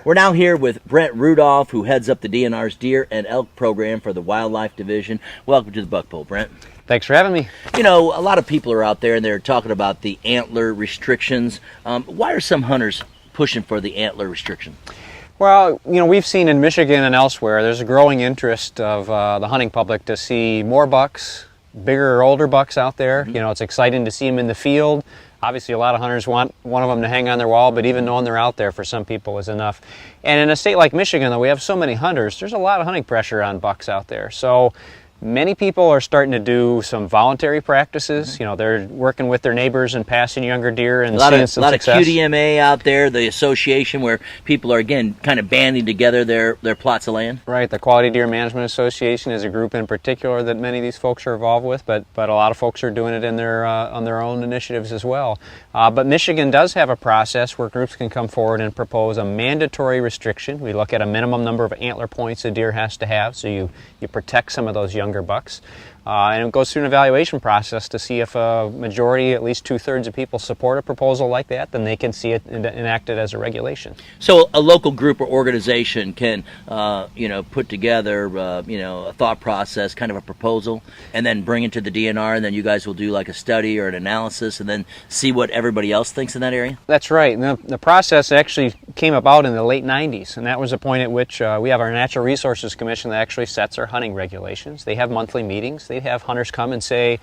We're now here with Brent Rudolph, who heads up the DNR's Deer and Elk Program for the Wildlife Division. Welcome to the Buckpole, Brent. Thanks for having me. You know, a lot of people are out there and they're talking about the antler restrictions. Why are some hunters pushing for the antler restriction? Well, you know, we've seen in Michigan and elsewhere, there's a growing interest of the hunting public to see more bucks, bigger or older bucks out there. You know, it's exciting to see them in the field. Obviously, a lot of hunters want one of them to hang on their wall, but even knowing they're out there for some people is enough. And in a state like Michigan, though, we have so many hunters, there's a lot of hunting pressure on bucks out there. So many people are starting to do some voluntary practices. You know, they're working with their neighbors and passing younger deer and seeing some success. A lot of QDMA out there, the association where people are, again, kind of banding together their plots of land. Right. The Quality Deer Management Association is a group in particular that many of these folks are involved with, but a lot of folks are doing it in their on their own initiatives as well. But Michigan does have a process where groups can come forward and propose a mandatory restriction. We look at a minimum number of antler points a deer has to have, so you protect some of those younger bucks. And it goes through an evaluation process to see if a majority, at least 2/3 of people support a proposal like that, then they can see it enacted as a regulation. So a local group or organization can, put together, a thought process, kind of a proposal, and then bring it to the DNR, and then you guys will do like a study or an analysis, and then see what everybody else thinks in that area? That's right. And the process actually came about in the late 90s, and that was the point at which we have our Natural Resources Commission that actually sets our hunting regulations. They have monthly meetings. They have hunters come and say, you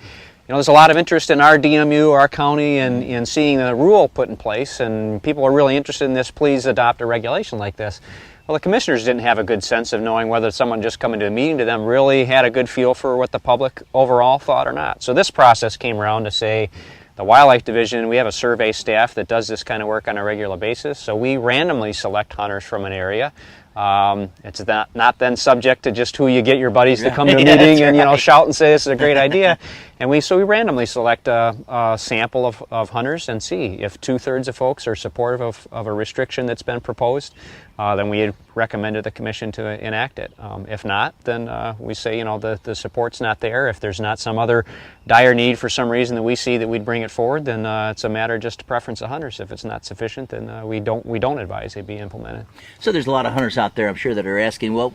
know, there's a lot of interest in our DMU, our county, and in seeing the rule put in place, and people are really interested in this. Please adopt a regulation like this. Well, the commissioners didn't have a good sense of knowing whether someone just coming to a meeting to them really had a good feel for what the public overall thought or not. So this process came around to say, the Wildlife Division, we have a survey staff that does this kind of work on a regular basis, so we randomly select hunters from an area. It's not then subject to just who you get your buddies to come to a meeting and shout and say this is a great idea. And we randomly select a sample of hunters and see if 2/3 of folks are supportive of a restriction that's been proposed. Then we recommended the commission to enact it. If not, then we say the support's not there. If there's not some other dire need for some reason that we see that we'd bring it forward, then it's a matter of just preference of hunters. If it's not sufficient, then we don't advise it be implemented. So there's a lot of hunters out there, I'm sure, that are asking, well,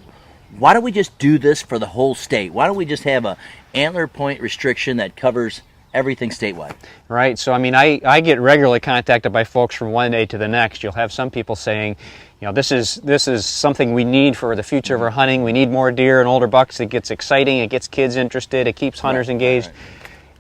why don't we just do this for the whole state? Why don't we just have a antler point restriction that covers everything statewide? Right. So, I mean, I get regularly contacted by folks from one day to the next. You'll have some people saying, this is something we need for the future of our hunting. We need more deer and older bucks. It gets exciting. It gets kids interested. It keeps hunters engaged. Right.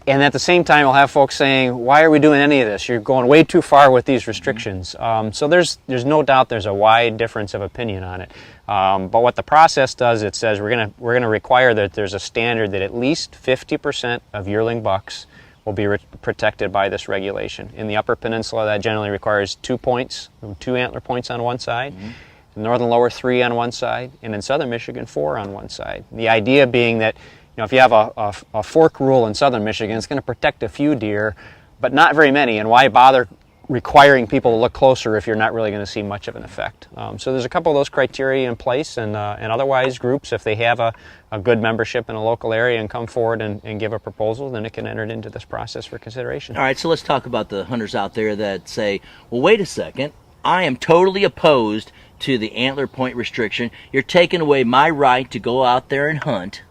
And at the same time, I'll have folks saying, why are we doing any of this? You're going way too far with these restrictions. So there's no doubt there's a wide difference of opinion on it. But what the process does, it says we're gonna require that there's a standard that at least 50% of yearling bucks will be protected by this regulation. In the Upper Peninsula, that generally requires 2 antler points on one side, northern lower 3 on one side, and in southern Michigan 4 on one side. The idea being that if you have a fork rule in southern Michigan, it's going to protect a few deer, but not very many, and why bother requiring people to look closer if you're not really going to see much of an effect? So there's a couple of those criteria in place, and otherwise groups, if they have a good membership in a local area and come forward and give a proposal, then it can enter into this process for consideration. All right, so let's talk about the hunters out there that say, well, wait a second, I am totally opposed to the antler point restriction. You're taking away my right to go out there and hunt.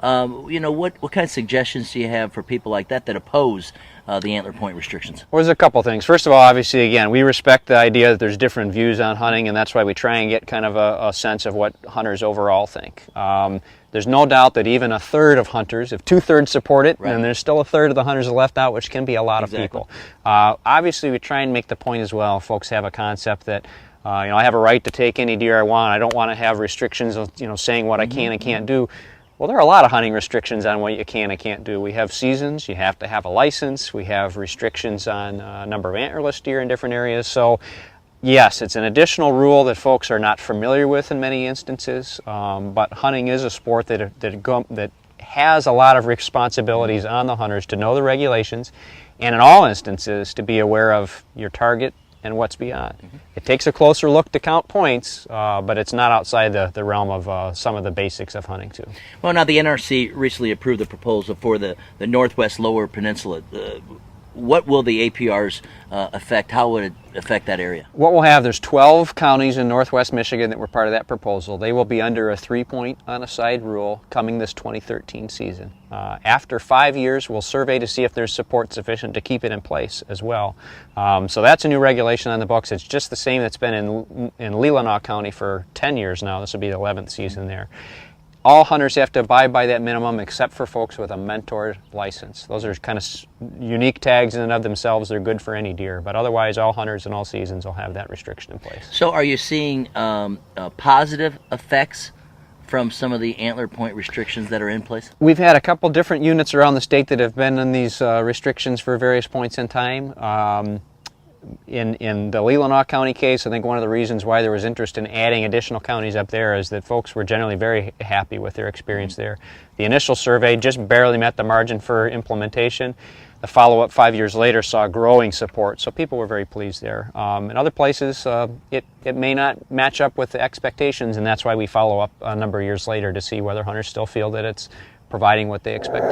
What kind of suggestions do you have for people like that oppose the antler point restrictions? Well, there's a couple things. First of all, obviously, again, we respect the idea that there's different views on hunting, and that's why we try and get kind of a sense of what hunters overall think. There's no doubt that even 1/3 of hunters, if 2/3 support it, right, and there's still 1/3 of the hunters left out, which can be a lot of people. Obviously, we try and make the point as well. Folks have a concept that I have a right to take any deer I want. I don't want to have restrictions of saying what I can and can't do. Well, there are a lot of hunting restrictions on what you can and can't do. We have seasons. You have to have a license. We have restrictions on a number of antlerless deer in different areas. So, yes, it's an additional rule that folks are not familiar with in many instances, but hunting is a sport that has a lot of responsibilities on the hunters to know the regulations, and in all instances to be aware of your target and what's beyond. It takes a closer look to count points, but it's not outside the realm of some of the basics of hunting too. Well, now the NRC recently approved the proposal for the Northwest Lower Peninsula. what will the APRs affect? How would it affect that area? What we'll have, there's 12 counties in northwest Michigan that were part of that proposal. They will be under a 3-point on a side rule coming this 2013 season. After 5 years, we'll survey to see if there's support sufficient to keep it in place as well. So that's a new regulation on the books. It's just the same that's been in Leelanau County for 10 years now. This will be the 11th season there. All hunters have to abide by that minimum except for folks with a mentor license. Those are kind of unique tags in and of themselves. They're good for any deer, but otherwise all hunters in all seasons will have that restriction in place. So are you seeing positive effects from some of the antler point restrictions that are in place? We've had a couple different units around the state that have been in these restrictions for various points in time. In the Leelanau County case, I think one of the reasons why there was interest in adding additional counties up there is that folks were generally very happy with their experience there. The initial survey just barely met the margin for implementation. The follow-up 5 years later saw growing support, so people were very pleased there. In other places, it may not match up with the expectations, and that's why we follow up a number of years later to see whether hunters still feel that it's providing what they expected.